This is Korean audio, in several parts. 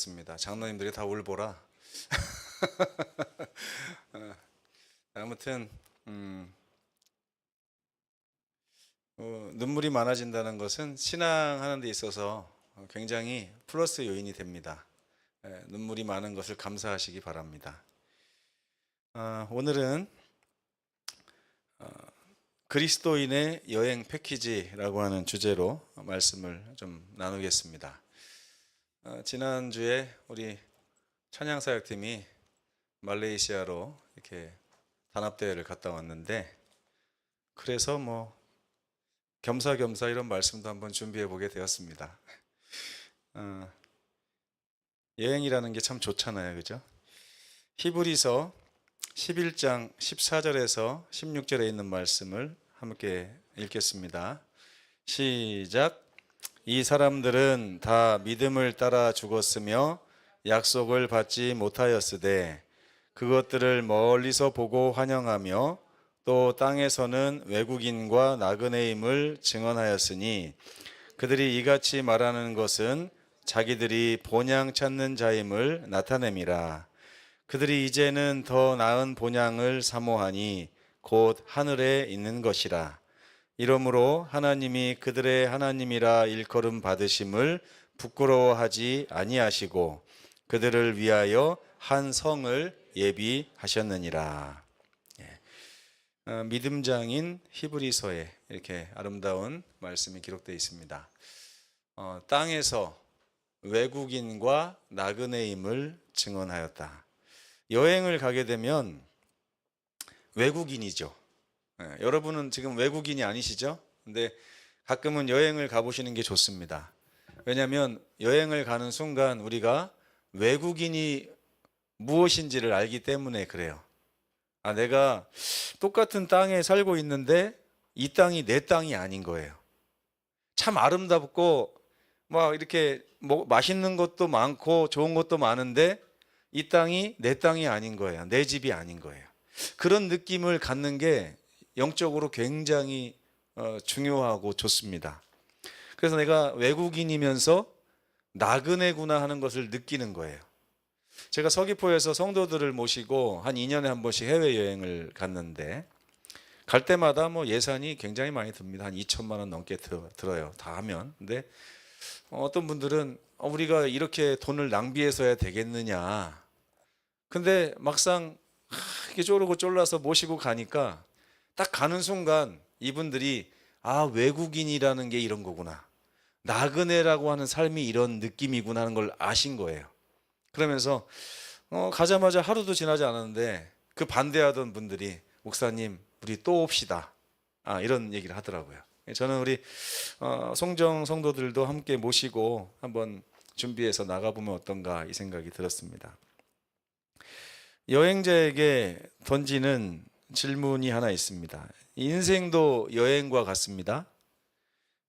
습니다. 장로님들이 다 울보라. 아무튼 눈물이 많아진다는 것은 신앙하는 데 있어서 굉장히 플러스 요인이 됩니다. 눈물이 많은 것을 감사하시기 바랍니다. 오늘은 그리스도인의 여행 패키지라고 하는 주제로 말씀을 좀 나누겠습니다. 지난주에 우리 찬양사역팀이 말레이시아로 이렇게 단합대회를 갔다 왔는데, 그래서 겸사겸사 이런 말씀도 한번 준비해 보게 되었습니다. 여행이라는 게 참 좋잖아요, 그죠? 히브리서 11장 14절에서 16절에 있는 말씀을 함께 읽겠습니다. 시작. 이 사람들은 다 믿음을 따라 죽었으며 약속을 받지 못하였으되 그것들을 멀리서 보고 환영하며 또 땅에서는 외국인과 나그네임을 증언하였으니 그들이 이같이 말하는 것은 자기들이 본향 찾는 자임을 나타냄이라. 그들이 이제는 더 나은 본향을 사모하니 곧 하늘에 있는 것이라. 이러므로 하나님이 그들의 하나님이라 일컬음 받으심을 부끄러워하지 아니하시고 그들을 위하여 한 성을 예비하셨느니라. 믿음장인 히브리서에 이렇게 아름다운 말씀이 기록되어 있습니다. 땅에서 외국인과 나그네임을 증언하였다. 여행을 가게 되면 외국인이죠. 여러분은 지금 외국인이 아니시죠? 근데 가끔은 여행을 가보시는 게 좋습니다. 왜냐하면 여행을 가는 순간 우리가 외국인이 무엇인지를 알기 때문에 그래요. 내가 똑같은 땅에 살고 있는데 이 땅이 내 땅이 아닌 거예요. 참 아름답고 이렇게 맛있는 것도 많고 좋은 것도 많은데 이 땅이 내 땅이 아닌 거예요. 내 집이 아닌 거예요. 그런 느낌을 갖는 게 영적으로 굉장히 중요하고 좋습니다. 그래서 내가 외국인이면서 나그네구나 하는 것을 느끼는 거예요. 제가 서귀포에서 성도들을 모시고 한 2년에 한 번씩 해외여행을 갔는데 갈 때마다 예산이 굉장히 많이 듭니다. 한 2천만 원 넘게 들어요. 다 하면. 근데 어떤 분들은 우리가 이렇게 돈을 낭비해서야 되겠느냐. 근데 막상 이렇게 쪼르고 쫄라서 모시고 가니까 딱 가는 순간 이분들이 외국인이라는 게 이런 거구나. 나그네라고 하는 삶이 이런 느낌이구나 하는 걸 아신 거예요. 그러면서 가자마자 하루도 지나지 않았는데 그 반대하던 분들이 목사님 우리 또 옵시다. 이런 얘기를 하더라고요. 저는 우리 송정 성도들도 함께 모시고 한번 준비해서 나가보면 어떤가 이 생각이 들었습니다. 여행자에게 던지는 질문이 하나 있습니다. 인생도 여행과 같습니다.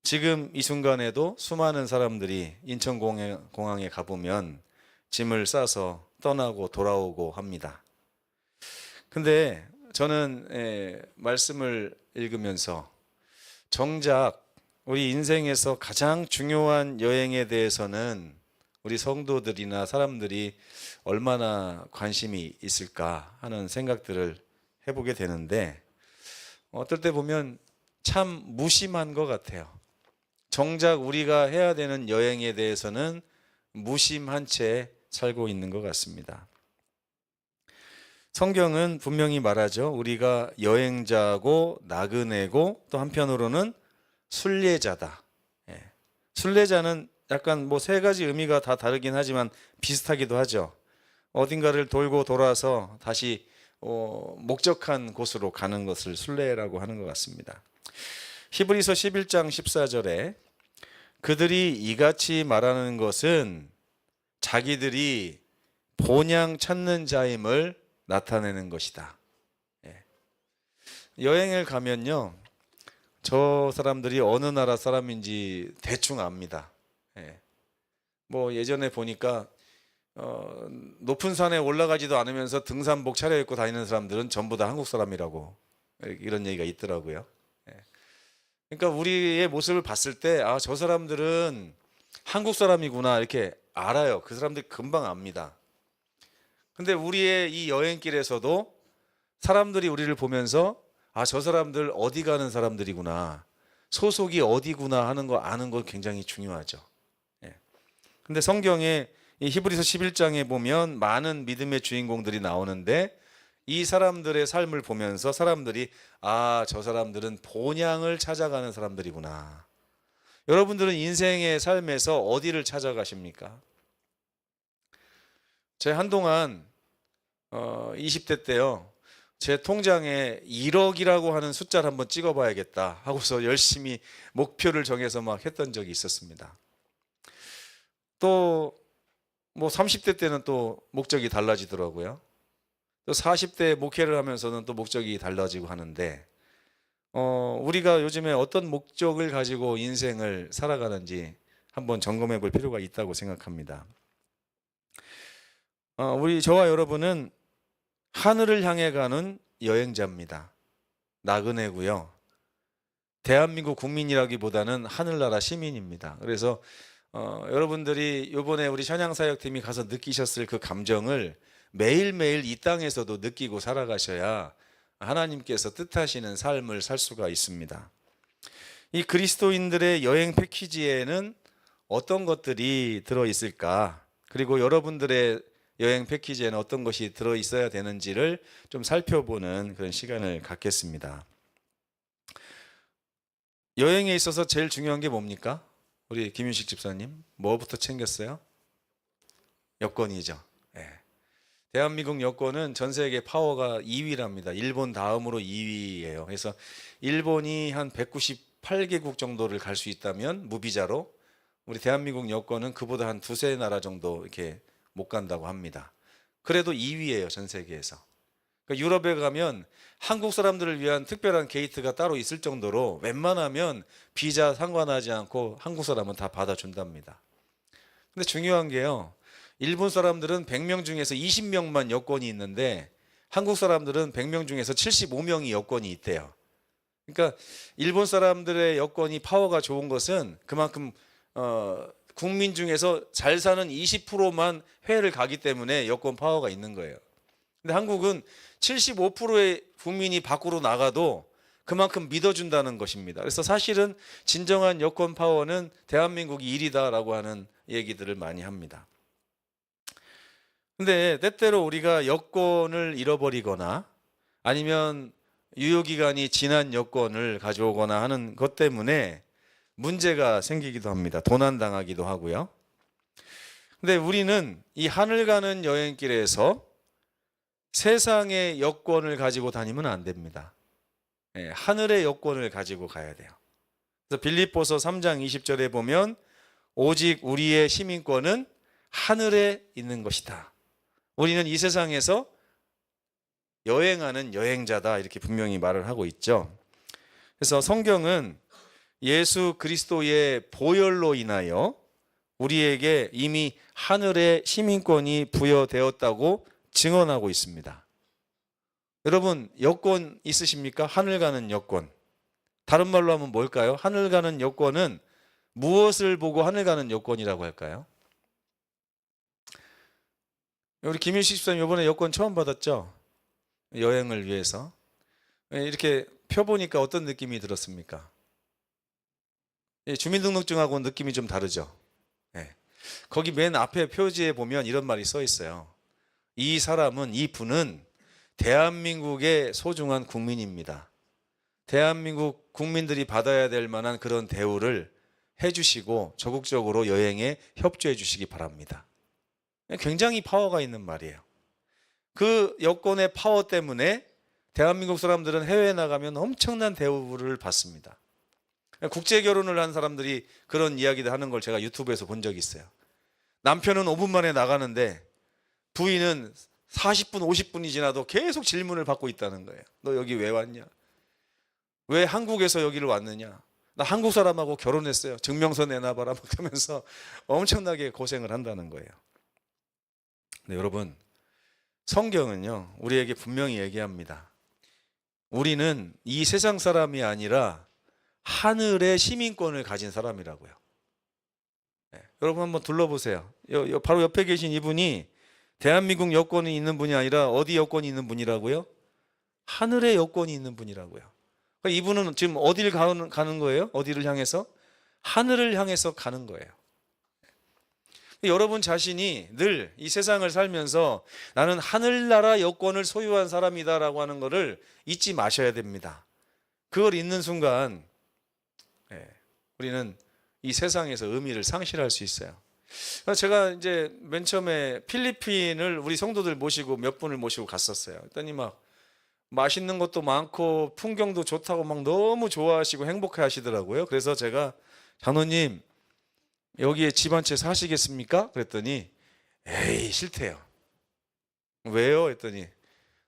지금 이 순간에도 수많은 사람들이 인천공항에 가보면 짐을 싸서 떠나고 돌아오고 합니다. 근데 저는 말씀을 읽으면서 정작 우리 인생에서 가장 중요한 여행에 대해서는 우리 성도들이나 사람들이 얼마나 관심이 있을까 하는 생각들을 해보게 되는데 어떨 때 보면 참 무심한 것 같아요. 정작 우리가 해야 되는 여행에 대해서는 무심한 채 살고 있는 것 같습니다. 성경은 분명히 말하죠. 우리가 여행자고 나그네고 또 한편으로는 순례자다. 순례자는 약간 세 가지 의미가 다 다르긴 하지만 비슷하기도 하죠. 어딘가를 돌고 돌아서 다시 목적한 곳으로 가는 것을 순례라고 하는 것 같습니다. 히브리서 11장 14절에 그들이 이같이 말하는 것은 자기들이 본향 찾는 자임을 나타내는 것이다. 여행을 가면요, 저 사람들이 어느 나라 사람인지 대충 압니다. 예전에 보니까 높은 산에 올라가지도 않으면서 등산복 차려입고 다니는 사람들은 전부 다 한국 사람이라고 이런 얘기가 있더라고요. 그러니까 우리의 모습을 봤을 때 저 사람들은 한국 사람이구나 이렇게 알아요. 그 사람들이 금방 압니다. 근데 우리의 이 여행길에서도 사람들이 우리를 보면서 아, 저 사람들 어디 가는 사람들이구나, 소속이 어디구나 하는 거 아는 건 굉장히 중요하죠. 예. 근데 성경에 이 히브리서 11장에 보면 많은 믿음의 주인공들이 나오는데 이 사람들의 삶을 보면서 사람들이 아, 저 사람들은 본향을 찾아가는 사람들이구나. 여러분들은 인생의 삶에서 어디를 찾아가십니까? 제가 한동안 20대 때요, 제 통장에 1억이라고 하는 숫자를 한번 찍어봐야겠다 하고서 열심히 목표를 정해서 막 했던 적이 있었습니다. 또 뭐 30대 때는 또 목적이 달라지더라고요. 또 40대 목회를 하면서는 또 목적이 달라지고 하는데 우리가 요즘에 어떤 목적을 가지고 인생을 살아가는지 한번 점검해 볼 필요가 있다고 생각합니다. 저와 여러분은 하늘을 향해 가는 여행자입니다. 나그네고요. 대한민국 국민이라기보다는 하늘나라 시민입니다. 그래서 여러분들이 이번에 우리 찬양사역팀이 가서 느끼셨을 그 감정을 매일매일 이 땅에서도 느끼고 살아가셔야 하나님께서 뜻하시는 삶을 살 수가 있습니다. 이 그리스도인들의 여행 패키지에는 어떤 것들이 들어있을까? 그리고 여러분들의 여행 패키지에는 어떤 것이 들어있어야 되는지를 좀 살펴보는 그런 시간을 갖겠습니다. 여행에 있어서 제일 중요한 게 뭡니까? 우리 김윤식 집사님, 뭐부터 챙겼어요? 여권이죠. 네. 대한민국 여권은 전 세계 파워가 2위랍니다. 일본 다음으로 2위예요. 그래서 일본이 한 198개국 정도를 갈 수 있다면 무비자로, 우리 대한민국 여권은 그보다 한 두세 나라 정도 이렇게 못 간다고 합니다. 그래도 2위예요, 전 세계에서. 그러니까 유럽에 가면 한국 사람들을 위한 특별한 게이트가 따로 있을 정도로 웬만하면 비자 상관하지 않고 한국 사람은 다 받아준답니다. 근데 중요한 게요, 일본 사람들은 100명 중에서 20명만 여권이 있는데 한국 사람들은 100명 중에서 75명이 여권이 있대요. 그러니까 일본 사람들의 여권이 파워가 좋은 것은 그만큼 국민 중에서 잘 사는 20%만 해외를 가기 때문에 여권 파워가 있는 거예요. 근데 한국은 75%의 국민이 밖으로 나가도 그만큼 믿어준다는 것입니다. 그래서 사실은 진정한 여권 파워는 대한민국이 1위다라고 하는 얘기들을 많이 합니다. 근데 때때로 우리가 여권을 잃어버리거나 아니면 유효기간이 지난 여권을 가져오거나 하는 것 때문에 문제가 생기기도 합니다. 도난당하기도 하고요. 근데 우리는 이 하늘 가는 여행길에서 세상의 여권을 가지고 다니면 안 됩니다. 하늘의 여권을 가지고 가야 돼요. 그래서 빌립보서 3장 20절에 보면 오직 우리의 시민권은 하늘에 있는 것이다. 우리는 이 세상에서 여행하는 여행자다, 이렇게 분명히 말을 하고 있죠. 그래서 성경은 예수 그리스도의 보혈로 인하여 우리에게 이미 하늘의 시민권이 부여되었다고 증언하고 있습니다. 여러분, 여권 있으십니까? 하늘 가는 여권. 다른 말로 하면 뭘까요? 하늘 가는 여권은 무엇을 보고 하늘 가는 여권이라고 할까요? 우리 김일식 집사님 이번에 여권 처음 받았죠? 여행을 위해서. 이렇게 펴보니까 어떤 느낌이 들었습니까? 주민등록증하고 느낌이 좀 다르죠? 거기 맨 앞에 표지에 보면 이런 말이 써 있어요. 이 사람은, 이 분은 대한민국의 소중한 국민입니다. 대한민국 국민들이 받아야 될 만한 그런 대우를 해주시고 적극적으로 여행에 협조해 주시기 바랍니다. 굉장히 파워가 있는 말이에요. 그 여권의 파워 때문에 대한민국 사람들은 해외에 나가면 엄청난 대우를 받습니다. 국제 결혼을 한 사람들이 그런 이야기를 하는 걸 제가 유튜브에서 본 적이 있어요. 남편은 5분 만에 나가는데 부인은 40분, 50분이 지나도 계속 질문을 받고 있다는 거예요. 너 여기 왜 왔냐? 왜 한국에서 여기를 왔느냐? 나 한국 사람하고 결혼했어요. 증명서 내놔봐라 막 하면서 엄청나게 고생을 한다는 거예요. 근데 여러분, 성경은요, 우리에게 분명히 얘기합니다. 우리는 이 세상 사람이 아니라 하늘의 시민권을 가진 사람이라고요. 여러분 한번 둘러보세요. 바로 옆에 계신 이분이 대한민국 여권이 있는 분이 아니라 어디 여권이 있는 분이라고요? 하늘의 여권이 있는 분이라고요. 그러니까 이분은 지금 어디를 가는 거예요? 어디를 향해서? 하늘을 향해서 가는 거예요. 여러분 자신이 늘 이 세상을 살면서 나는 하늘나라 여권을 소유한 사람이다라고 하는 것을 잊지 마셔야 됩니다. 그걸 잊는 순간 우리는 이 세상에서 의미를 상실할 수 있어요. 제가 이제 맨 처음에 필리핀을 우리 성도들 모시고 몇 분을 모시고 갔었어요. 그랬더니 막 맛있는 것도 많고 풍경도 좋다고 막 너무 좋아하시고 행복해 하시더라고요. 그래서 제가 장로님 여기에 집 한 채 사시겠습니까? 그랬더니 에이 싫대요. 왜요? 했더니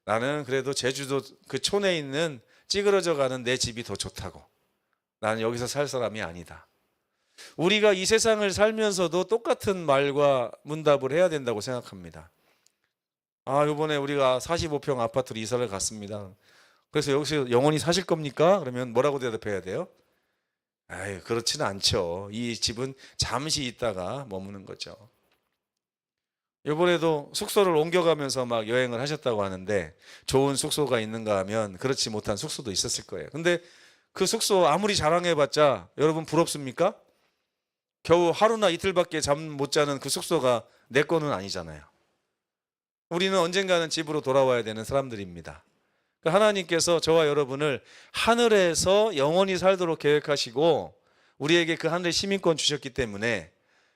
나는 그래도 제주도 그 촌에 있는 찌그러져 가는 내 집이 더 좋다고. 나는 여기서 살 사람이 아니다. 우리가 이 세상을 살면서도 똑같은 말과 문답을 해야 된다고 생각합니다. 이번에 우리가 45평 아파트로 이사를 갔습니다. 그래서 여기서 영원히 사실 겁니까? 그러면 뭐라고 대답해야 돼요? 그렇지는 않죠. 이 집은 잠시 있다가 머무는 거죠. 이번에도 숙소를 옮겨가면서 막 여행을 하셨다고 하는데 좋은 숙소가 있는가 하면 그렇지 못한 숙소도 있었을 거예요. 근데 그 숙소 아무리 자랑해봤자 여러분 부럽습니까? 겨우 하루나 이틀밖에 잠 못 자는 그 숙소가 내 거는 아니잖아요. 우리는 언젠가는 집으로 돌아와야 되는 사람들입니다. 하나님께서 저와 여러분을 하늘에서 영원히 살도록 계획하시고 우리에게 그 하늘의 시민권 주셨기 때문에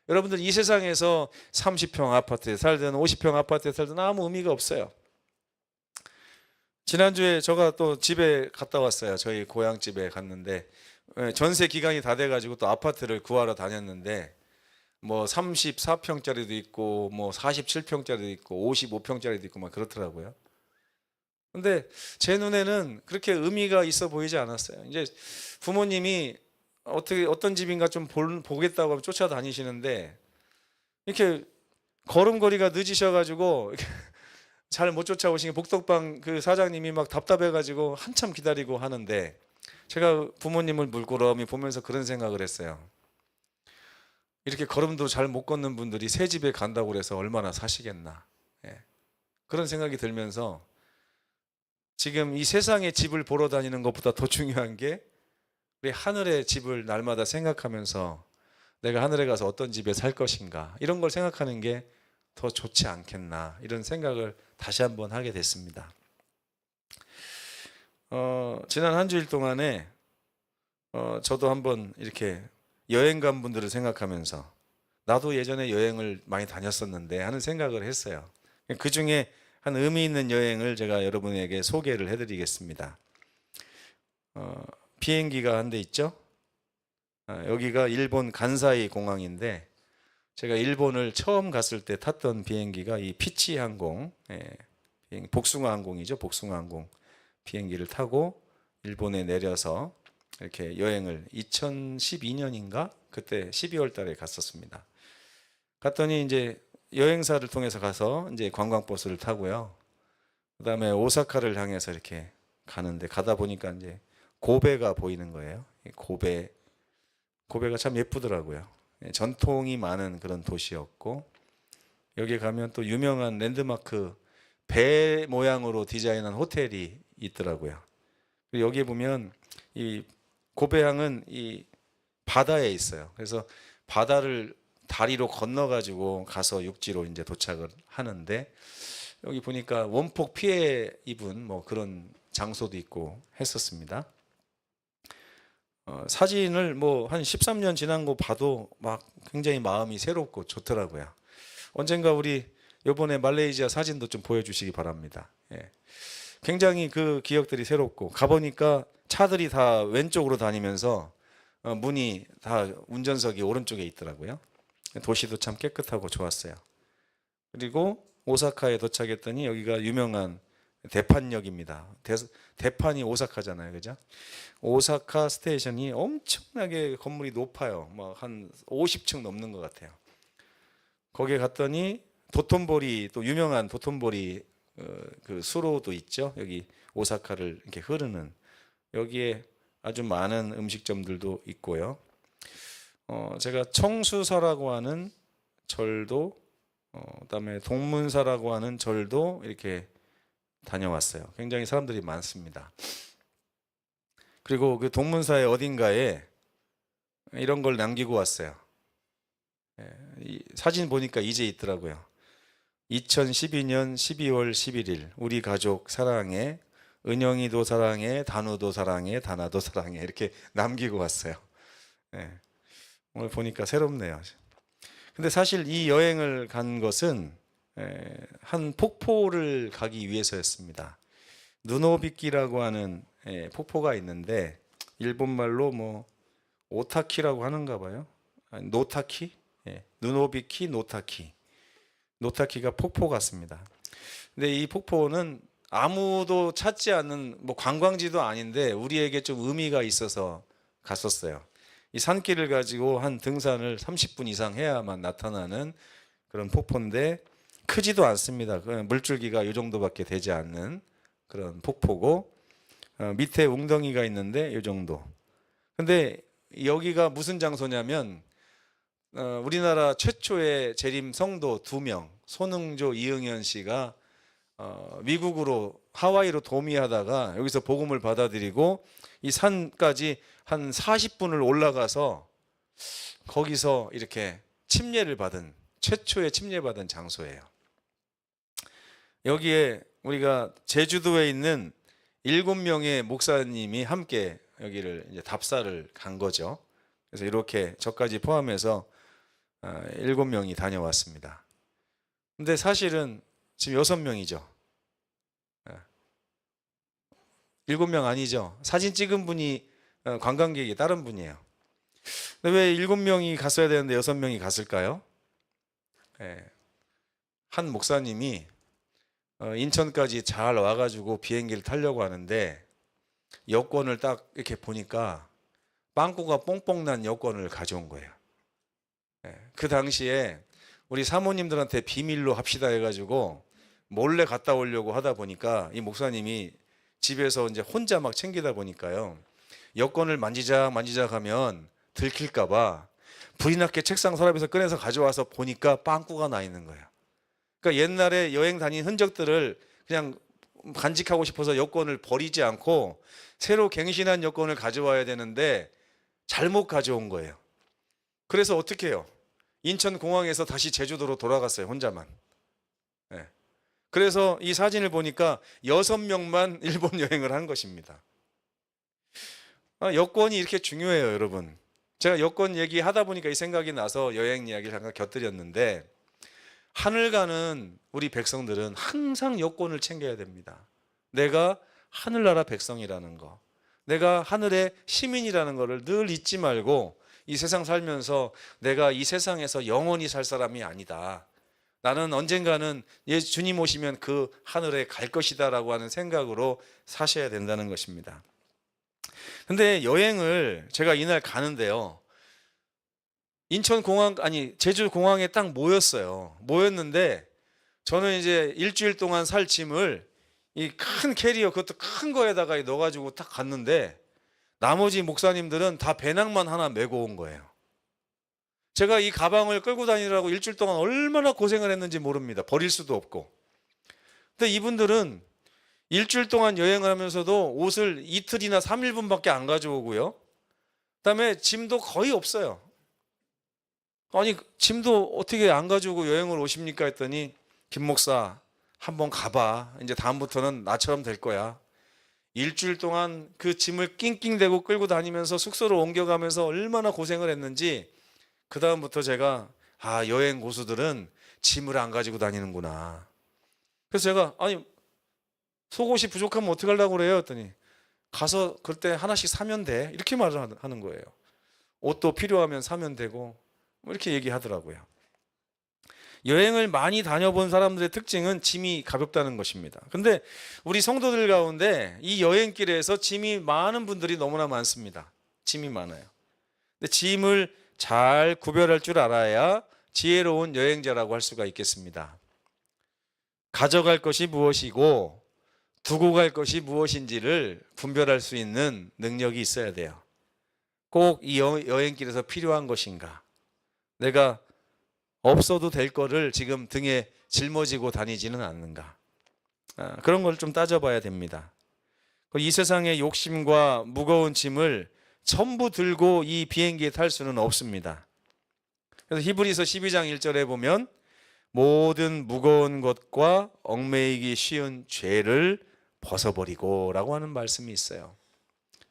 여러분들 이 세상에서 30평 아파트에 살든 50평 아파트에 살든 아무 의미가 없어요. 지난주에 제가 또 집에 갔다 왔어요. 저희 고향집에 갔는데 전세 기간이 다 돼가지고 또 아파트를 구하러 다녔는데 뭐 34평짜리도 있고 뭐 47평짜리도 있고 55평짜리도 있고 막 그렇더라고요. 근데 제 눈에는 그렇게 의미가 있어 보이지 않았어요. 이제 부모님이 어떤 집인가 좀 보겠다고 하면 쫓아다니시는데 이렇게 걸음걸이가 늦으셔가지고 잘 못 쫓아오시니 복덕방 그 사장님이 막 답답해가지고 한참 기다리고 하는데 제가 부모님을 물끄러미 보면서 그런 생각을 했어요. 이렇게 걸음도 잘 못 걷는 분들이 새 집에 간다고 그래서 얼마나 사시겠나. 그런 생각이 들면서 지금 이 세상의 집을 보러 다니는 것보다 더 중요한 게 우리 하늘의 집을 날마다 생각하면서 내가 하늘에 가서 어떤 집에 살 것인가 이런 걸 생각하는 게 더 좋지 않겠나 이런 생각을 다시 한번 하게 됐습니다. 지난 한 주일 동안에 저도 한번 이렇게 여행 간 분들을 생각하면서 나도 예전에 여행을 많이 다녔었는데 하는 생각을 했어요. 그 중에 한 의미 있는 여행을 제가 여러분에게 소개를 해드리겠습니다. 비행기가 한 대 있죠. 여기가 일본 간사이 공항인데 제가 일본을 처음 갔을 때 탔던 비행기가 이 피치 항공, 복숭아 항공이죠. 복숭아 항공 비행기를 타고 일본에 내려서 이렇게 여행을 2012년인가 그때 12월 달에 갔었습니다. 갔더니 이제 여행사를 통해서 가서 이제 관광버스를 타고요. 그다음에 오사카를 향해서 이렇게 가는데 가다 보니까 이제 고베가 보이는 거예요. 고베가 참 예쁘더라고요. 전통이 많은 그런 도시였고 여기 가면 또 유명한 랜드마크 배 모양으로 디자인한 호텔이 있더라고요. 그리고 여기에 보면 이 고베항은 이 바다에 있어요. 그래서 바다를 다리로 건너가지고 가서 육지로 이제 도착을 하는데 여기 보니까 원폭 피해 입은 뭐 그런 장소도 있고 했었습니다. 사진을 뭐 한 13년 지난 거 봐도 막 굉장히 마음이 새롭고 좋더라고요. 언젠가 우리 이번에 말레이시아 사진도 좀 보여주시기 바랍니다. 굉장히 그 기억들이 새롭고 가보니까 차들이 다 왼쪽으로 다니면서 문이 다 운전석이 오른쪽에 있더라고요. 도시도 참 깨끗하고 좋았어요. 그리고 오사카에 도착했더니 여기가 유명한 대판역입니다. 대판이 오사카잖아요, 그죠? 오사카 스테이션이 엄청나게 건물이 높아요. 뭐 한 50층 넘는 것 같아요. 거기에 갔더니 도톤보리 또 유명한 도톤보리 그 수로도 있죠. 여기 오사카를 이렇게 흐르는 여기에 아주 많은 음식점들도 있고요. 제가 청수사라고 하는 절도, 그다음에 동문사라고 하는 절도 이렇게 다녀왔어요. 굉장히 사람들이 많습니다. 그리고 그 동문사의 어딘가에 이런 걸 남기고 왔어요. 이 사진 보니까 이제 있더라고요. 2012년 12월 11일 우리 가족 사랑해, 은영이도 사랑해, 단우도 사랑해, 다나도 사랑해 이렇게 남기고 왔어요. 오늘 보니까 새롭네요. 근데 사실 이 여행을 간 것은 한 폭포를 가기 위해서였습니다. 누노비키라고 하는 폭포가 있는데 일본말로 뭐 오타키라고 하는가 봐요. 아니, 노타키? 누노비키 노타키. 노타키가 폭포 같습니다. 근데 이 폭포는 아무도 찾지 않는 뭐 관광지도 아닌데 우리에게 좀 의미가 있어서 갔었어요. 이 산길을 가지고 한 등산을 30분 이상 해야만 나타나는 그런 폭포인데 크지도 않습니다. 물줄기가 이 정도밖에 되지 않는 그런 폭포고 밑에 웅덩이가 있는데 이 정도. 근데 여기가 무슨 장소냐면 우리나라 최초의 재림 성도 2명, 손흥조, 이응현 씨가 미국으로 하와이로 도미하다가 여기서 복음을 받아들이고 이 산까지 한 40분을 올라가서 거기서 이렇게 침례를 받은 최초의 침례받은 장소예요. 여기에 우리가 제주도에 있는 7명의 목사님이 함께 여기를 이제 답사를 간 거죠. 그래서 이렇게 저까지 포함해서 7명이 다녀왔습니다. 근데 사실은 지금 6명이죠. 7명 아니죠. 사진 찍은 분이 관광객이 다른 분이에요. 근데 왜 7명이 갔어야 되는데 6명이 갔을까요? 한 목사님이 인천까지 잘 와가지고 비행기를 타려고 하는데 여권을 딱 이렇게 보니까 빵꾸가 뽕뽕 난 여권을 가져온 거예요. 그 당시에 우리 사모님들한테 비밀로 합시다 해가지고 몰래 갔다 오려고 하다 보니까 이 목사님이 집에서 이제 혼자 막 챙기다 보니까요. 여권을 만지작 하면 들킬까봐 불이 났게 책상 서랍에서 꺼내서 가져와서 보니까 빵꾸가 나 있는 거예요. 그러니까 옛날에 여행 다닌 흔적들을 그냥 간직하고 싶어서 여권을 버리지 않고 새로 갱신한 여권을 가져와야 되는데 잘못 가져온 거예요. 그래서 어떻게 해요? 인천공항에서 다시 제주도로 돌아갔어요. 혼자만. 그래서 이 사진을 보니까 6명만 일본 여행을 한 것입니다. 여권이 이렇게 중요해요, 여러분. 제가 여권 얘기하다 보니까 이 생각이 나서 여행 이야기를 잠깐 곁들였는데 하늘 가는 우리 백성들은 항상 여권을 챙겨야 됩니다. 내가 하늘나라 백성이라는 거, 내가 하늘의 시민이라는 거를 늘 잊지 말고 이 세상 살면서 내가 이 세상에서 영원히 살 사람이 아니다. 나는 언젠가는 주님 오시면 그 하늘에 갈 것이다 라고 하는 생각으로 사셔야 된다는 것입니다. 근데 여행을 제가 이날 가는데요. 제주공항에 딱 모였는데 저는 이제 일주일 동안 살 짐을 이 큰 캐리어, 그것도 큰 거에다가 넣어가지고 딱 갔는데 나머지 목사님들은 다 배낭만 하나 메고 온 거예요. 제가 이 가방을 끌고 다니느라고 일주일 동안 얼마나 고생을 했는지 모릅니다. 버릴 수도 없고. 근데 이분들은 일주일 동안 여행을 하면서도 옷을 이틀이나 3일분밖에 안 가져오고요. 그다음에 짐도 거의 없어요. 아니, 짐도 어떻게 안 가지고 여행을 오십니까 했더니 김 목사 한번 가봐. 이제 다음부터는 나처럼 될 거야. 일주일 동안 그 짐을 낑낑대고 끌고 다니면서 숙소로 옮겨가면서 얼마나 고생을 했는지 그 다음부터 제가 여행 고수들은 짐을 안 가지고 다니는구나. 그래서 제가 속옷이 부족하면 어떻게 하려고 그래요? 했더니 가서 그때 하나씩 사면 돼. 이렇게 말을 하는 거예요. 옷도 필요하면 사면 되고 이렇게 얘기하더라고요. 여행을 많이 다녀본 사람들의 특징은 짐이 가볍다는 것입니다. 근데 우리 성도들 가운데 이 여행길에서 짐이 많은 분들이 너무나 많습니다. 짐이 많아요. 근데 짐을 잘 구별할 줄 알아야 지혜로운 여행자라고 할 수가 있겠습니다. 가져갈 것이 무엇이고 두고 갈 것이 무엇인지를 분별할 수 있는 능력이 있어야 돼요. 꼭 이 여행길에서 필요한 것인가? 내가 없어도 될 거를 지금 등에 짊어지고 다니지는 않는가? 그런 걸 좀 따져봐야 됩니다. 이 세상의 욕심과 무거운 짐을 전부 들고 이 비행기에 탈 수는 없습니다. 그래서 히브리서 12장 1절에 보면 모든 무거운 것과 얽매이기 쉬운 죄를 벗어버리고 라고 하는 말씀이 있어요.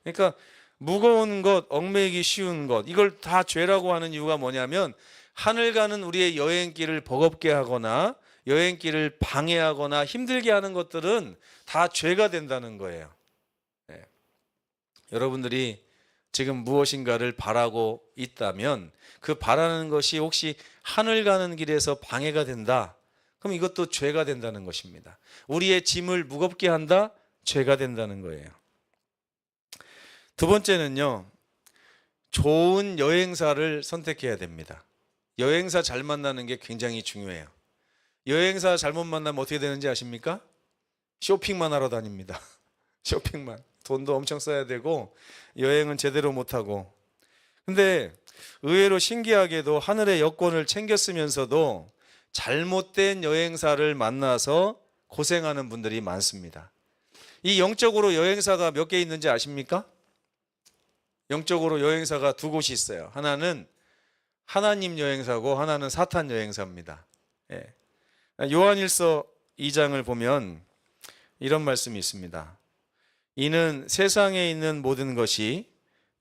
그러니까 무거운 것, 얽매이기 쉬운 것, 이걸 다 죄라고 하는 이유가 뭐냐면 하늘 가는 우리의 여행길을 버겁게 하거나 여행길을 방해하거나 힘들게 하는 것들은 다 죄가 된다는 거예요. 네. 여러분들이 지금 무엇인가를 바라고 있다면 그 바라는 것이 혹시 하늘 가는 길에서 방해가 된다, 그럼 이것도 죄가 된다는 것입니다. 우리의 짐을 무겁게 한다? 죄가 된다는 거예요. 두 번째는요, 좋은 여행사를 선택해야 됩니다. 여행사 잘 만나는 게 굉장히 중요해요. 여행사 잘못 만나면 어떻게 되는지 아십니까? 쇼핑만 하러 다닙니다. 쇼핑만. 돈도 엄청 써야 되고 여행은 제대로 못하고. 근데 의외로 신기하게도 하늘의 여권을 챙겼으면서도 잘못된 여행사를 만나서 고생하는 분들이 많습니다. 이 영적으로 여행사가 몇 개 있는지 아십니까? 영적으로 여행사가 두 곳이 있어요. 하나는 하나님 여행사고 하나는 사탄 여행사입니다. 예. 요한일서 2장을 보면 이런 말씀이 있습니다. 이는 세상에 있는 모든 것이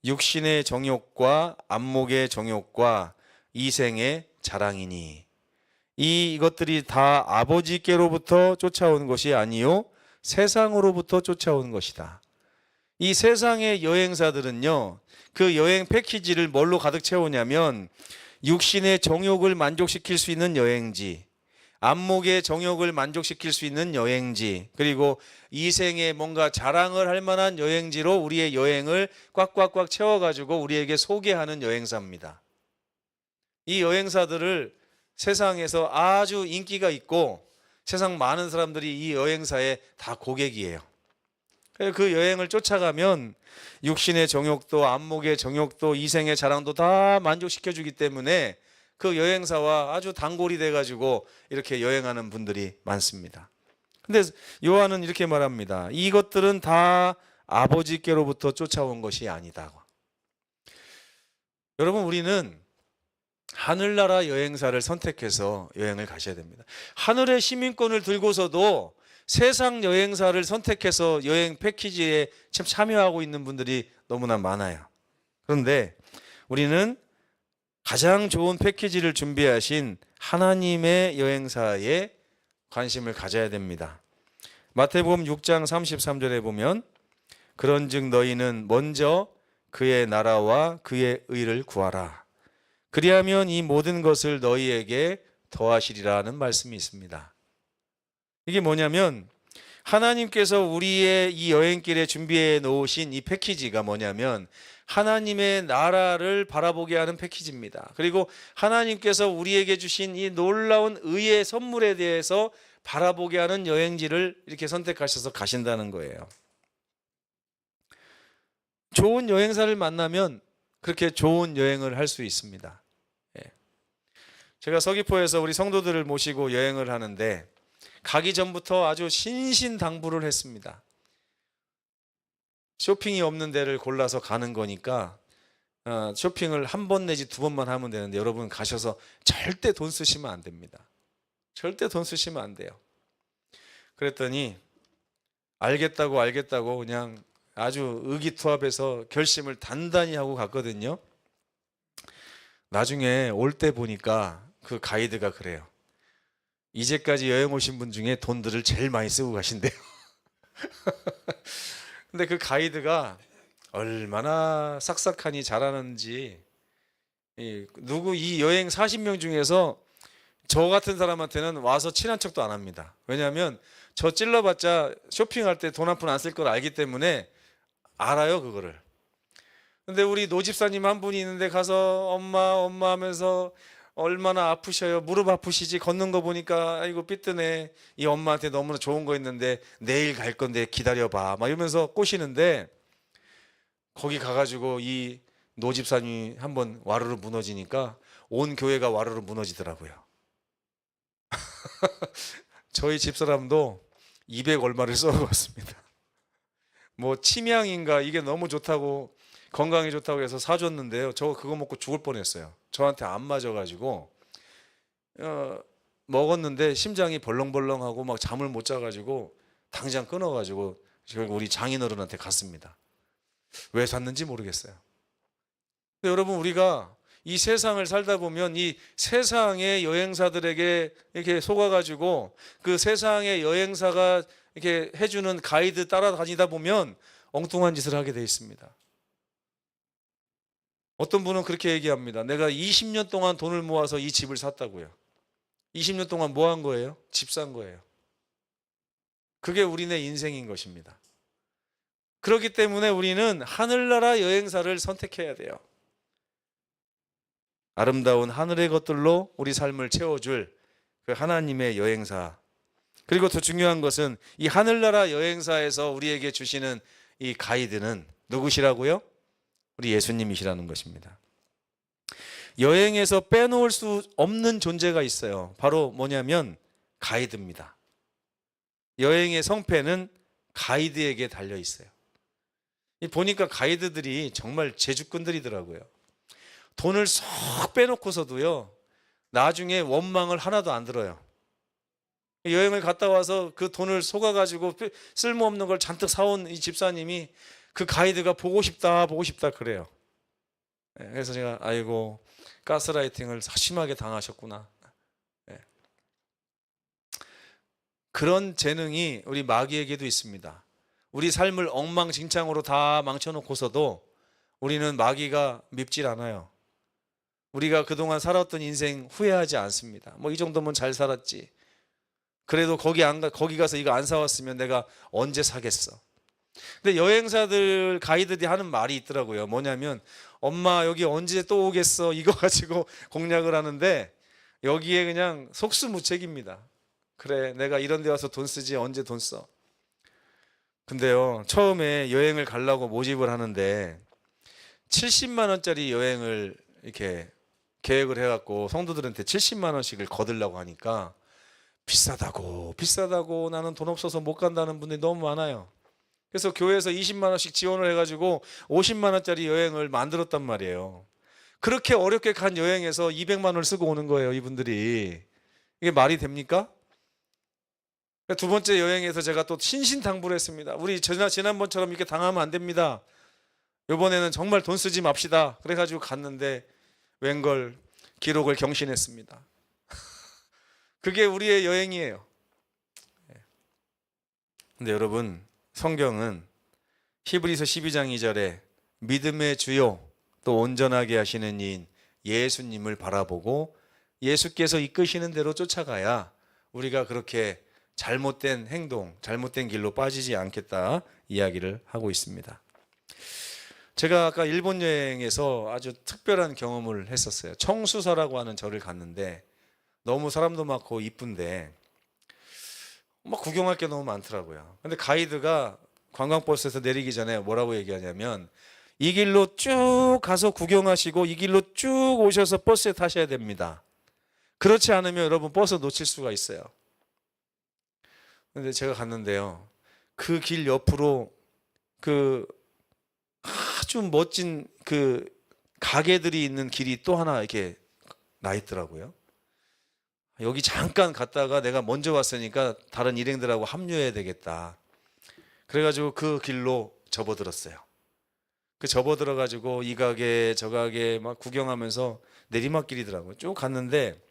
육신의 정욕과 안목의 정욕과 이생의 자랑이니 이것들이 다 아버지께로부터 쫓아온 것이 아니요 세상으로부터 쫓아온 것이다. 이 세상의 여행사들은요, 그 여행 패키지를 뭘로 가득 채우냐면 육신의 정욕을 만족시킬 수 있는 여행지, 안목의 정욕을 만족시킬 수 있는 여행지, 그리고 이생에 뭔가 자랑을 할 만한 여행지로 우리의 여행을 꽉꽉꽉 채워가지고 우리에게 소개하는 여행사입니다. 이 여행사들을 세상에서 아주 인기가 있고 세상 많은 사람들이 이 여행사에 다 고객이에요. 그 여행을 쫓아가면 육신의 정욕도 안목의 정욕도 이생의 자랑도 다 만족시켜주기 때문에 그 여행사와 아주 단골이 돼가지고 이렇게 여행하는 분들이 많습니다. 근데 요한은 이렇게 말합니다. 이것들은 다 아버지께로부터 쫓아온 것이 아니다. 여러분, 우리는 하늘나라 여행사를 선택해서 여행을 가셔야 됩니다. 하늘의 시민권을 들고서도 세상 여행사를 선택해서 여행 패키지에 참 참여하고 있는 분들이 너무나 많아요. 그런데 우리는 가장 좋은 패키지를 준비하신 하나님의 여행사에 관심을 가져야 됩니다. 마태복음 6장 33절에 보면 그런즉 너희는 먼저 그의 나라와 그의 의를 구하라. 그리하면 이 모든 것을 너희에게 더하시리라는 말씀이 있습니다. 이게 뭐냐면 하나님께서 우리의 이 여행길에 준비해 놓으신 이 패키지가 뭐냐면 하나님의 나라를 바라보게 하는 패키지입니다. 그리고 하나님께서 우리에게 주신 이 놀라운 의의 선물에 대해서 바라보게 하는 여행지를 이렇게 선택하셔서 가신다는 거예요. 좋은 여행사를 만나면 그렇게 좋은 여행을 할 수 있습니다. 제가 서귀포에서 우리 성도들을 모시고 여행을 하는데 가기 전부터 아주 신신당부를 했습니다. 쇼핑이 없는 데를 골라서 가는 거니까 쇼핑을 한 번 내지 두 번만 하면 되는데 여러분 가셔서 절대 돈 쓰시면 안 됩니다. 절대 돈 쓰시면 안 돼요. 그랬더니 알겠다고 그냥 아주 의기투합해서 결심을 단단히 하고 갔거든요. 나중에 올 때 보니까 그 가이드가 그래요. 이제까지 여행 오신 분 중에 돈들을 제일 많이 쓰고 가신대요. 근데 그 가이드가 얼마나 싹싹하니 잘하는지, 이 여행 40명 중에서 저 같은 사람한테는 와서 친한 척도 안 합니다. 왜냐하면 저 찔러봤자 쇼핑할 때 돈 한 푼 안 쓸 걸 알기 때문에 알아요, 그거를. 근데 우리 노집사님 한 분이 있는데 가서 엄마 하면서 얼마나 아프셔요. 무릎 아프시지. 걷는 거 보니까 아이고 삐뜨네. 이 엄마한테 너무나 좋은 거 있는데 내일 갈 건데 기다려봐. 막 이러면서 꼬시는데 거기 가가지고 이 노 집사님이 한번 와르르 무너지니까 온 교회가 와르르 무너지더라고요. 저희 집사람도 200 얼마를 써왔습니다. 뭐 침향인가 이게 너무 좋다고, 건강에 좋다고 해서 사줬는데요. 저 그거 먹고 죽을 뻔했어요. 저한테 안 맞아가지고 먹었는데 심장이 벌렁벌렁하고 막 잠을 못 자가지고 당장 끊어가지고 결국 우리 장인어른한테 갔습니다. 왜 샀는지 모르겠어요. 근데 여러분, 우리가 이 세상을 살다 보면 이 세상의 여행사들에게 이렇게 속아가지고 그 세상의 여행사가 이렇게 해주는 가이드 따라다니다 보면 엉뚱한 짓을 하게 돼 있습니다. 어떤 분은 그렇게 얘기합니다. 내가 20년 동안 돈을 모아서 이 집을 샀다고요. 20년 동안 뭐 한 거예요? 집 산 거예요. 그게 우리네 인생인 것입니다. 그렇기 때문에 우리는 하늘나라 여행사를 선택해야 돼요. 아름다운 하늘의 것들로 우리 삶을 채워줄 그 하나님의 여행사. 그리고 더 중요한 것은 이 하늘나라 여행사에서 우리에게 주시는 이 가이드는 누구시라고요? 우리 예수님이시라는 것입니다. 여행에서 빼놓을 수 없는 존재가 있어요. 바로 뭐냐면 가이드입니다. 여행의 성패는 가이드에게 달려 있어요. 보니까 가이드들이 정말 제주꾼들이더라고요. 돈을 쏙 빼놓고서도요, 나중에 원망을 하나도 안 들어요. 여행을 갔다 와서 그 돈을 속아가지고 쓸모없는 걸 잔뜩 사온 이 집사님이 그 가이드가 보고 싶다 그래요. 그래서 제가 아이고, 가스라이팅을 심하게 당하셨구나. 그런 재능이 우리 마귀에게도 있습니다. 우리 삶을 엉망진창으로 다 망쳐놓고서도 우리는 마귀가 밉질 않아요. 우리가 그동안 살았던 인생 후회하지 않습니다. 뭐 이 정도면 잘 살았지. 그래도 거기 가서 이거 안 사왔으면 내가 언제 사겠어. 근데 여행사들 가이드들이 하는 말이 있더라고요. 뭐냐면 엄마 여기 언제 또 오겠어, 이거 가지고 공략을 하는데 여기에 그냥 속수무책입니다. 그래, 내가 이런 데 와서 돈 쓰지 언제 돈 써. 근데요, 처음에 여행을 가려고 모집을 하는데 70만 원짜리 여행을 이렇게 계획을 해갖고 성도들한테 70만 원씩을 거들라고 하니까 비싸다고 나는 돈 없어서 못 간다는 분들이 너무 많아요. 그래서 교회에서 20만 원씩 지원을 해가지고 50만 원짜리 여행을 만들었단 말이에요. 그렇게 어렵게 간 여행에서 200만 원을 쓰고 오는 거예요, 이분들이. 이게 말이 됩니까? 두 번째 여행에서 제가 또 신신당부를 했습니다. 우리 지난번처럼 이렇게 당하면 안 됩니다. 이번에는 정말 돈 쓰지 맙시다. 그래가지고 갔는데 웬걸 기록을 경신했습니다. 그게 우리의 여행이에요. 근데 여러분, 성경은 히브리서 12장 2절에 믿음의 주요 또 온전하게 하시는 이인 예수님을 바라보고 예수께서 이끄시는 대로 쫓아가야 우리가 그렇게 잘못된 행동, 잘못된 길로 빠지지 않겠다 이야기를 하고 있습니다. 제가 아까 일본 여행에서 아주 특별한 경험을 했었어요. 청수사라고 하는 절을 갔는데 너무 사람도 많고 이쁜데 막 구경할 게 너무 많더라고요. 근데 가이드가 관광버스에서 내리기 전에 뭐라고 얘기하냐면 이 길로 쭉 가서 구경하시고 이 길로 쭉 오셔서 버스에 타셔야 됩니다. 그렇지 않으면 여러분 버스 놓칠 수가 있어요. 근데 제가 갔는데요, 그 길 옆으로 그 아주 멋진 그 가게들이 있는 길이 또 하나 이렇게 나 있더라고요. 여기 잠깐 갔다가 내가 먼저 왔으니까 다른 일행들하고 합류해야 되겠다. 그래가지고 그 길로 접어들었어요. 그 접어들어가지고 이 가게 저 가게 막 구경하면서 내리막길이더라고요. 쭉 갔는데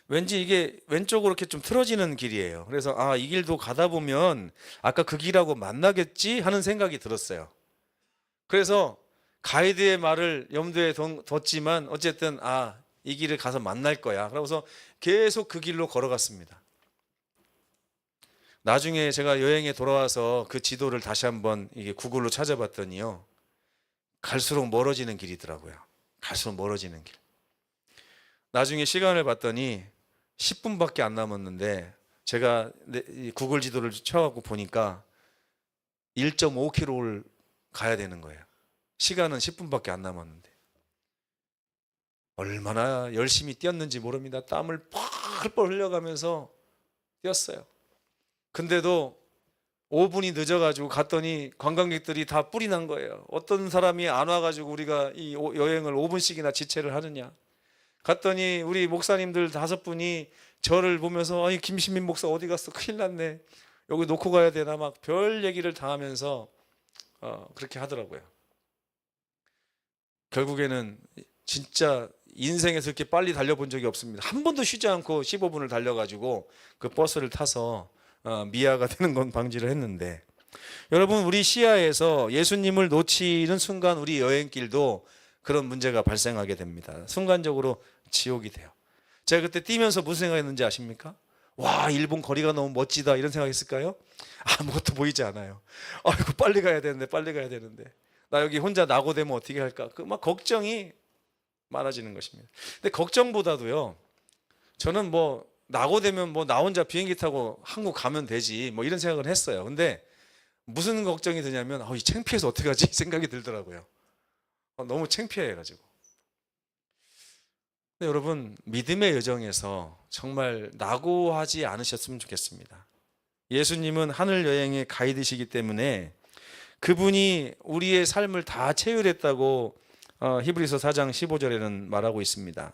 왠지 이게 왼쪽으로 이렇게 좀 틀어지는 길이에요. 그래서 아, 이 길도 가다 보면 아까 그 길하고 만나겠지 하는 생각이 들었어요. 그래서 가이드의 말을 염두에 뒀지만 어쨌든 아, 이 길을 가서 만날 거야. 그러고서 계속 그 길로 걸어갔습니다. 나중에 제가 여행에 돌아와서 그 지도를 다시 한번 이게 구글로 찾아봤더니요, 갈수록 멀어지는 길이더라고요. 갈수록 멀어지는 길. 나중에 시간을 봤더니 10분밖에 안 남았는데 제가 구글 지도를 쳐갖고 보니까 1.5km를 가야 되는 거예요. 시간은 10분밖에 안 남았는데 얼마나 열심히 뛰었는지 모릅니다. 땀을 펄펄 흘려가면서 뛰었어요. 근데도 5분이 늦어가지고 갔더니 관광객들이 다 뿔이 난 거예요. 어떤 사람이 안 와가지고 우리가 이 여행을 5분씩이나 지체를 하느냐. 갔더니 우리 목사님들 5분이 저를 보면서 아니 김신민 목사 어디 갔어? 큰일 났네. 여기 놓고 가야 되나 막 별 얘기를 다 하면서 그렇게 하더라고요. 결국에는 진짜 인생에서 이렇게 빨리 달려본 적이 없습니다. 한 번도 쉬지 않고 15분을 달려가지고 그 버스를 타서 미아가 되는 건 방지를 했는데, 여러분 우리 시야에서 예수님을 놓치는 순간 우리 여행길도 그런 문제가 발생하게 됩니다. 순간적으로 지옥이 돼요. 제가 그때 뛰면서 무슨 생각했는지 아십니까? 와, 일본 거리가 너무 멋지다 이런 생각했을까요? 아무것도 보이지 않아요. 아이고 빨리 가야 되는데 빨리 가야 되는데 나 여기 혼자 낙오되면 어떻게 할까? 그 막 걱정이 많아지는 것입니다. 근데 걱정보다도요, 저는 뭐 낙오되면 뭐 나 혼자 비행기 타고 한국 가면 되지 뭐 이런 생각을 했어요. 근데 무슨 걱정이 드냐면 이 창피해서 어떻게 하지 생각이 들더라고요. 너무 창피해가지고. 근데 여러분 믿음의 여정에서 정말 낙오하지 않으셨으면 좋겠습니다. 예수님은 하늘 여행의 가이드시기 때문에 그분이 우리의 삶을 다 체휼했다고 히브리서 4장 15절에는 말하고 있습니다.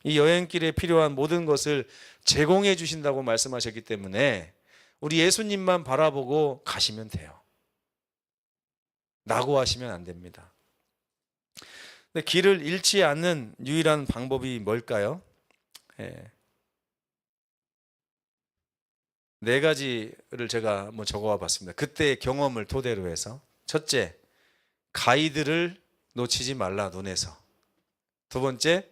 이 여행길에 필요한 모든 것을 제공해 주신다고 말씀하셨기 때문에 우리 예수님만 바라보고 가시면 돼요. 낙오하시면 안 됩니다. 근데 길을 잃지 않는 유일한 방법이 뭘까요? 네 가지를 제가 한번 적어와 봤습니다. 그때의 경험을 토대로 해서. 첫째, 가이드를 놓치지 말라 눈에서. 두 번째,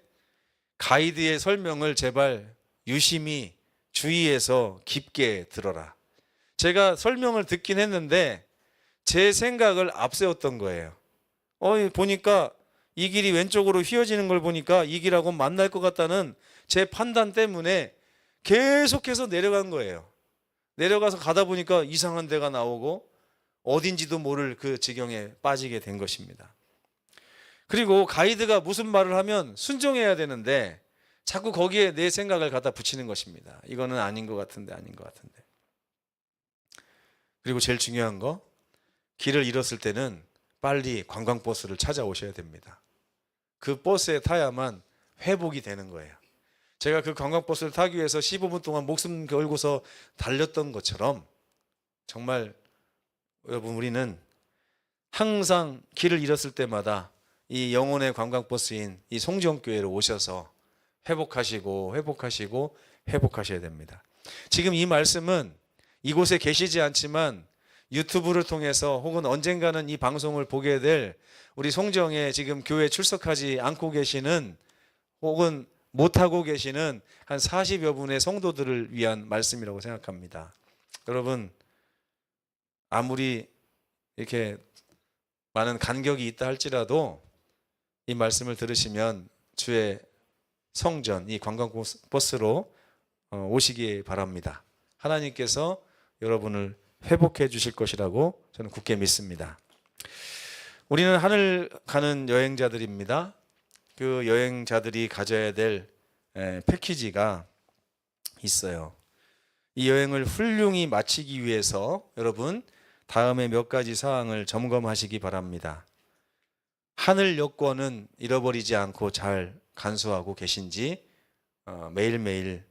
가이드의 설명을 제발 유심히 주의해서 깊게 들어라. 제가 설명을 듣긴 했는데 제 생각을 앞세웠던 거예요. 보니까 이 길이 왼쪽으로 휘어지는 걸 보니까 이 길하고 만날 것 같다는 제 판단 때문에 계속해서 내려간 거예요. 내려가서 가다 보니까 이상한 데가 나오고 어딘지도 모를 그 지경에 빠지게 된 것입니다. 그리고 가이드가 무슨 말을 하면 순종해야 되는데 자꾸 거기에 내 생각을 갖다 붙이는 것입니다. 이거는 아닌 것 같은데 아닌 것 같은데. 그리고 제일 중요한 거, 길을 잃었을 때는 빨리 관광버스를 찾아오셔야 됩니다. 그 버스에 타야만 회복이 되는 거예요. 제가 그 관광버스를 타기 위해서 15분 동안 목숨 걸고서 달렸던 것처럼 정말 여러분 우리는 항상 길을 잃었을 때마다 이 영혼의 관광버스인 이 송정교회로 오셔서 회복하시고 회복하시고 회복하셔야 됩니다. 지금 이 말씀은 이곳에 계시지 않지만 유튜브를 통해서 혹은 언젠가는 이 방송을 보게 될 우리 송정에 지금 교회 출석하지 않고 계시는 혹은 못하고 계시는 한 40여 분의 성도들을 위한 말씀이라고 생각합니다. 여러분 아무리 이렇게 많은 간격이 있다 할지라도 이 말씀을 들으시면 주의 성전, 이 관광버스로 오시기 바랍니다. 하나님께서 여러분을 회복해 주실 것이라고 저는 굳게 믿습니다. 우리는 하늘 가는 여행자들입니다. 그 여행자들이 가져야 될 패키지가 있어요. 이 여행을 훌륭히 마치기 위해서 여러분 다음에 몇 가지 사항을 점검하시기 바랍니다. 하늘 여권은 잃어버리지 않고 잘 간수하고 계신지 매일매일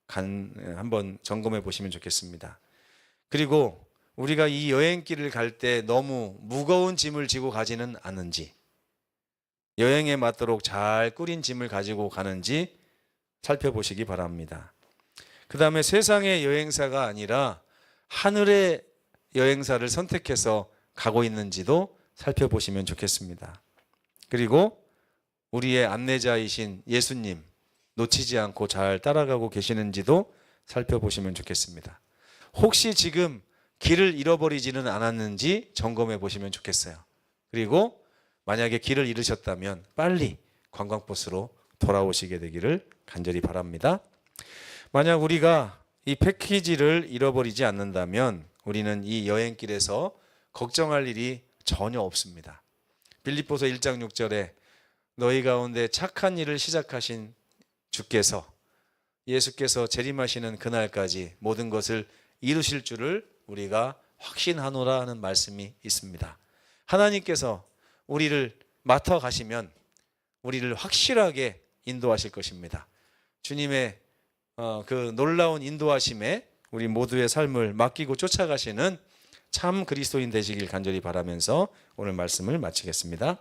한번 점검해 보시면 좋겠습니다. 그리고 우리가 이 여행길을 갈 때 너무 무거운 짐을 지고 가지는 않은지, 여행에 맞도록 잘 꾸린 짐을 가지고 가는지 살펴보시기 바랍니다. 그 다음에 세상의 여행사가 아니라 하늘의 여행사를 선택해서 가고 있는지도 살펴보시면 좋겠습니다. 그리고 우리의 안내자이신 예수님 놓치지 않고 잘 따라가고 계시는지도 살펴보시면 좋겠습니다. 혹시 지금 길을 잃어버리지는 않았는지 점검해 보시면 좋겠어요. 그리고 만약에 길을 잃으셨다면 빨리 관광버스로 돌아오시게 되기를 간절히 바랍니다. 만약 우리가 이 패키지를 잃어버리지 않는다면 우리는 이 여행길에서 걱정할 일이 전혀 없습니다. 빌립보서 1장 6절에 너희 가운데 착한 일을 시작하신 주께서 예수께서 재림하시는 그날까지 모든 것을 이루실 줄을 우리가 확신하노라 하는 말씀이 있습니다. 하나님께서 우리를 맡아 가시면 우리를 확실하게 인도하실 것입니다. 주님의 그 놀라운 인도하심에 우리 모두의 삶을 맡기고 쫓아가시는 참 그리스도인 되시길 간절히 바라면서 오늘 말씀을 마치겠습니다.